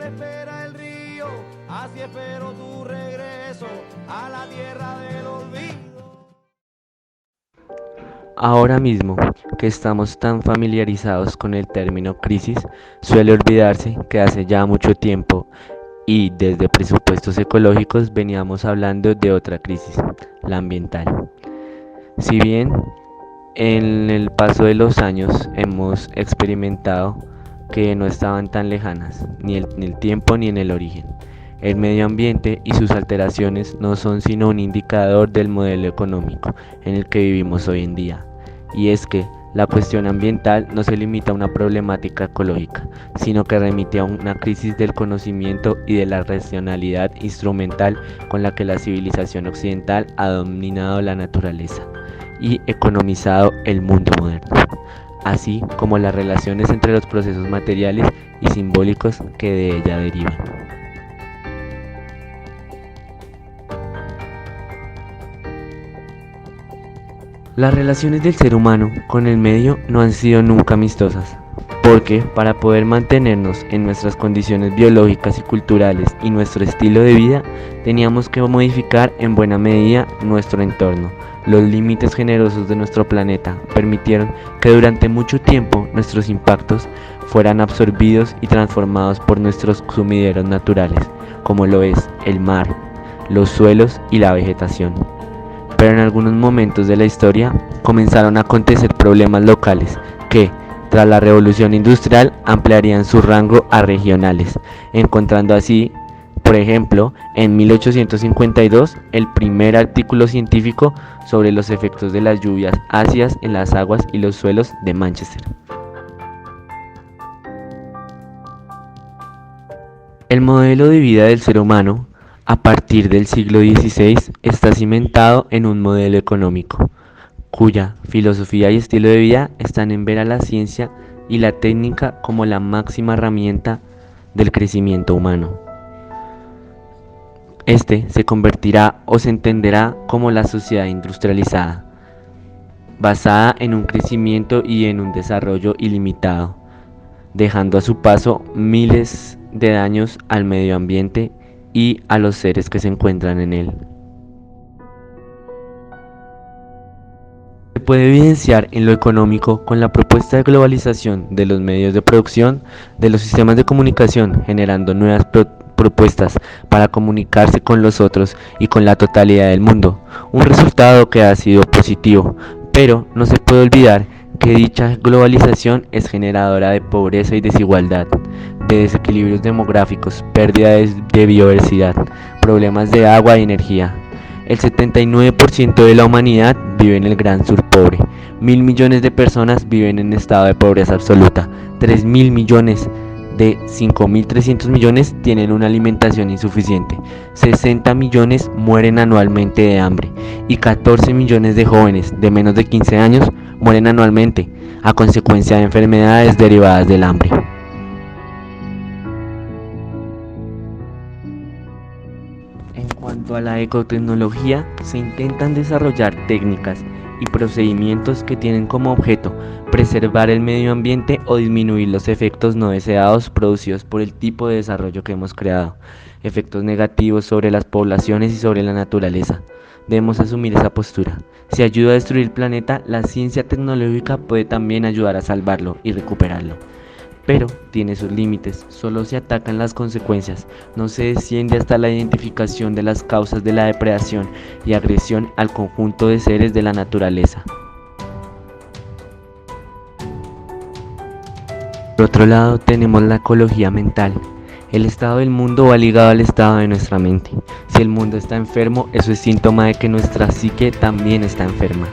espera el río, así espero tu regreso a la tierra del olvido. Ahora mismo que estamos tan familiarizados con el término crisis, suele olvidarse que hace ya mucho tiempo y desde presupuestos ecológicos veníamos hablando de otra crisis, la ambiental. Si bien en el paso de los años hemos experimentado que no estaban tan lejanas, ni el tiempo ni en el origen. El medio ambiente y sus alteraciones no son sino un indicador del modelo económico en el que vivimos hoy en día. Y es que la cuestión ambiental no se limita a una problemática ecológica, sino que remite a una crisis del conocimiento y de la racionalidad instrumental con la que la civilización occidental ha dominado la naturaleza y economizado el mundo moderno, así como las relaciones entre los procesos materiales y simbólicos que de ella derivan. Las relaciones del ser humano con el medio no han sido nunca amistosas, porque para poder mantenernos en nuestras condiciones biológicas y culturales y nuestro estilo de vida, teníamos que modificar en buena medida nuestro entorno. Los límites generosos de nuestro planeta permitieron que durante mucho tiempo nuestros impactos fueran absorbidos y transformados por nuestros sumideros naturales, como lo es el mar, los suelos y la vegetación. Pero en algunos momentos de la historia comenzaron a acontecer problemas locales que, tras la revolución industrial, ampliarían su rango a regionales, encontrando así, por ejemplo, en 1852, el primer artículo científico sobre los efectos de las lluvias ácidas en las aguas y los suelos de Manchester. El modelo de vida del ser humano, a partir del siglo XVI, está cimentado en un modelo económico, cuya filosofía y estilo de vida están en ver a la ciencia y la técnica como la máxima herramienta del crecimiento humano. Este se convertirá o se entenderá como la sociedad industrializada, basada en un crecimiento y en un desarrollo ilimitado, dejando a su paso miles de daños al medio ambiente y a los seres que se encuentran en él. Se puede evidenciar en lo económico con la propuesta de globalización de los medios de producción, de los sistemas de comunicación, generando nuevas propuestas para comunicarse con los otros y con la totalidad del mundo, un resultado que ha sido positivo, pero no se puede olvidar que dicha globalización es generadora de pobreza y desigualdad, de desequilibrios demográficos, pérdida de biodiversidad, problemas de agua y energía. El 79% de la humanidad vive en el Gran Sur pobre, 1.000 millones de personas viven en estado de pobreza absoluta, 3.000 millones de 5.300 millones tienen una alimentación insuficiente, 60 millones mueren anualmente de hambre y 14 millones de jóvenes de menos de 15 años mueren anualmente a consecuencia de enfermedades derivadas del hambre. En cuanto a la ecotecnología, se intentan desarrollar técnicas y procedimientos que tienen como objeto preservar el medio ambiente o disminuir los efectos no deseados producidos por el tipo de desarrollo que hemos creado, efectos negativos sobre las poblaciones y sobre la naturaleza. Debemos asumir esa postura. Si ayuda a destruir el planeta, la ciencia tecnológica puede también ayudar a salvarlo y recuperarlo. Pero tiene sus límites, solo se atacan las consecuencias, no se desciende hasta la identificación de las causas de la depredación y agresión al conjunto de seres de la naturaleza. Por otro lado, tenemos la ecología mental. El estado del mundo va ligado al estado de nuestra mente. Si el mundo está enfermo, eso es síntoma de que nuestra psique también está enferma.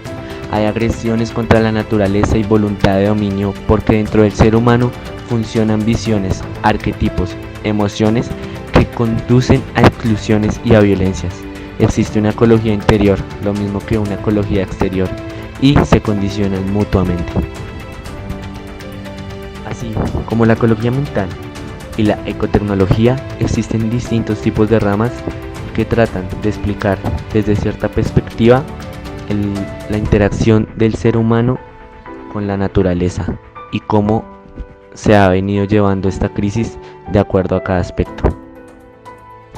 Hay agresiones contra la naturaleza y voluntad de dominio porque dentro del ser humano funcionan visiones, arquetipos, emociones que conducen a exclusiones y a violencias. Existe una ecología interior, lo mismo que una ecología exterior, y se condicionan mutuamente. Así como la ecología mental y la ecotecnología, existen distintos tipos de ramas que tratan de explicar desde cierta perspectiva la interacción del ser humano con la naturaleza y cómo se ha venido llevando esta crisis de acuerdo a cada aspecto.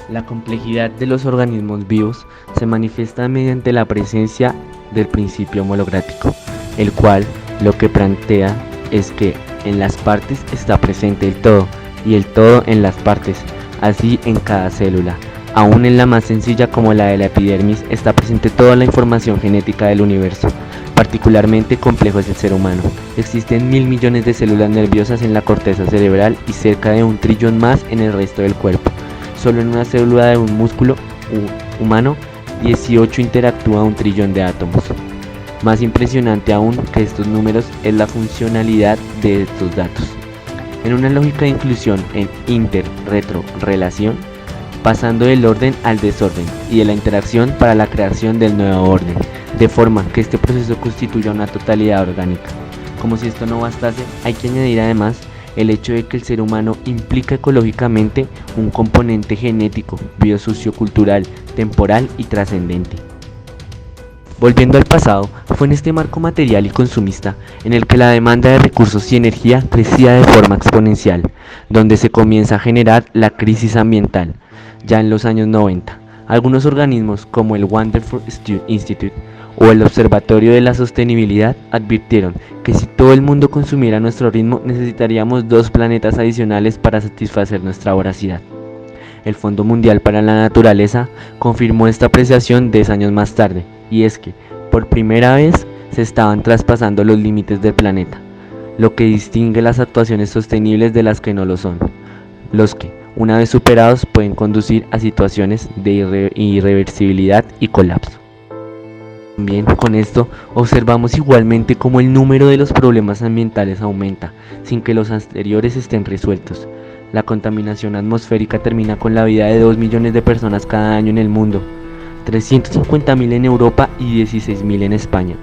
La complejidad de los organismos vivos se manifiesta mediante la presencia del principio holográfico, el cual lo que plantea es que en las partes está presente el todo y el todo en las partes, así en cada célula. Aún en la más sencilla como la de la epidermis está presente toda la información genética del universo. Particularmente complejo es el ser humano. Existen 1.000 millones de células nerviosas en la corteza cerebral y cerca de 1 trillón más en el resto del cuerpo. Solo en una célula de un músculo humano, 18 interactúa 1 trillón de átomos. Más impresionante aún que estos números es la funcionalidad de estos datos. En una lógica de inclusión en inter-retro-relación, pasando del orden al desorden y de la interacción para la creación del nuevo orden, de forma que este proceso constituya una totalidad orgánica. Como si esto no bastase, hay que añadir además el hecho de que el ser humano implica ecológicamente un componente genético, biosociocultural, temporal y trascendente. Volviendo al pasado, fue en este marco material y consumista en el que la demanda de recursos y energía crecía de forma exponencial, donde se comienza a generar la crisis ambiental. Ya en los años 90, algunos organismos como el Wonderful Institute o el Observatorio de la Sostenibilidad advirtieron que si todo el mundo consumiera a nuestro ritmo necesitaríamos 2 planetas adicionales para satisfacer nuestra voracidad. El Fondo Mundial para la Naturaleza confirmó esta apreciación 10 años más tarde, y es que, por primera vez, se estaban traspasando los límites del planeta, lo que distingue las actuaciones sostenibles de las que no lo son, los que, una vez superados, pueden conducir a situaciones de irreversibilidad y colapso. También con esto observamos igualmente cómo el número de los problemas ambientales aumenta, sin que los anteriores estén resueltos. La contaminación atmosférica termina con la vida de 2 millones de personas cada año en el mundo, 350.000 en Europa y 16.000 en España.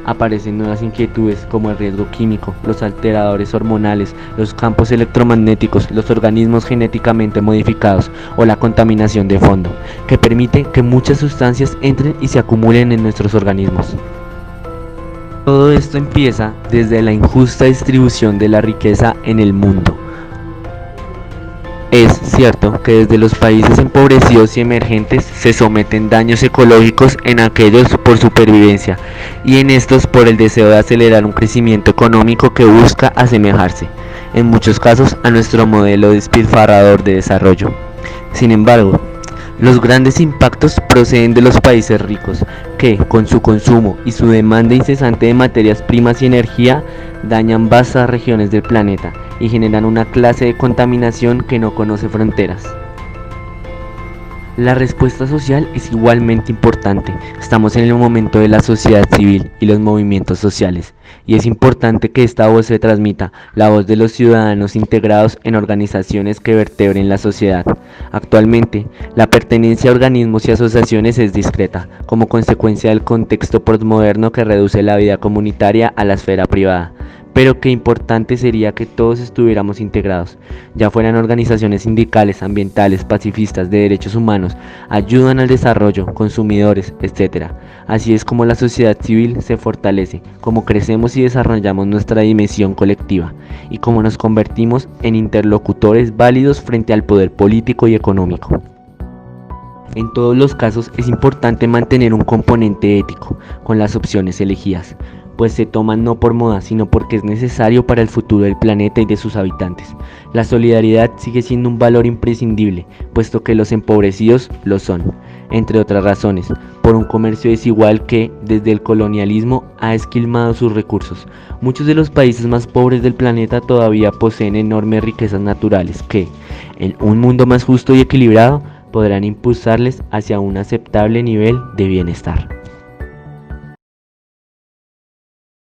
Aparecen nuevas inquietudes como el riesgo químico, los alteradores hormonales, los campos electromagnéticos, los organismos genéticamente modificados o la contaminación de fondo, que permite que muchas sustancias entren y se acumulen en nuestros organismos. Todo esto empieza desde la injusta distribución de la riqueza en el mundo. Es cierto que desde los países empobrecidos y emergentes se someten daños ecológicos en aquellos por supervivencia y en estos por el deseo de acelerar un crecimiento económico que busca asemejarse, en muchos casos, a nuestro modelo despilfarrador de desarrollo. Sin embargo, los grandes impactos proceden de los países ricos, que, con su consumo y su demanda incesante de materias primas y energía, dañan vastas regiones del planeta y generan una clase de contaminación que no conoce fronteras. La respuesta social es igualmente importante. Estamos en el momento de la sociedad civil y los movimientos sociales, y es importante que esta voz se transmita, la voz de los ciudadanos integrados en organizaciones que vertebren la sociedad. Actualmente, la pertenencia a organismos y asociaciones es discreta, como consecuencia del contexto postmoderno que reduce la vida comunitaria a la esfera privada. Pero qué importante sería que todos estuviéramos integrados, ya fueran organizaciones sindicales, ambientales, pacifistas, de derechos humanos, ayudan al desarrollo, consumidores, etc. Así es como la sociedad civil se fortalece, como crecemos y desarrollamos nuestra dimensión colectiva, y como nos convertimos en interlocutores válidos frente al poder político y económico. En todos los casos es importante mantener un componente ético con las opciones elegidas, pues se toman no por moda, sino porque es necesario para el futuro del planeta y de sus habitantes. La solidaridad sigue siendo un valor imprescindible, puesto que los empobrecidos lo son, entre otras razones, por un comercio desigual que, desde el colonialismo, ha esquilmado sus recursos. Muchos de los países más pobres del planeta todavía poseen enormes riquezas naturales que, en un mundo más justo y equilibrado, podrán impulsarles hacia un aceptable nivel de bienestar.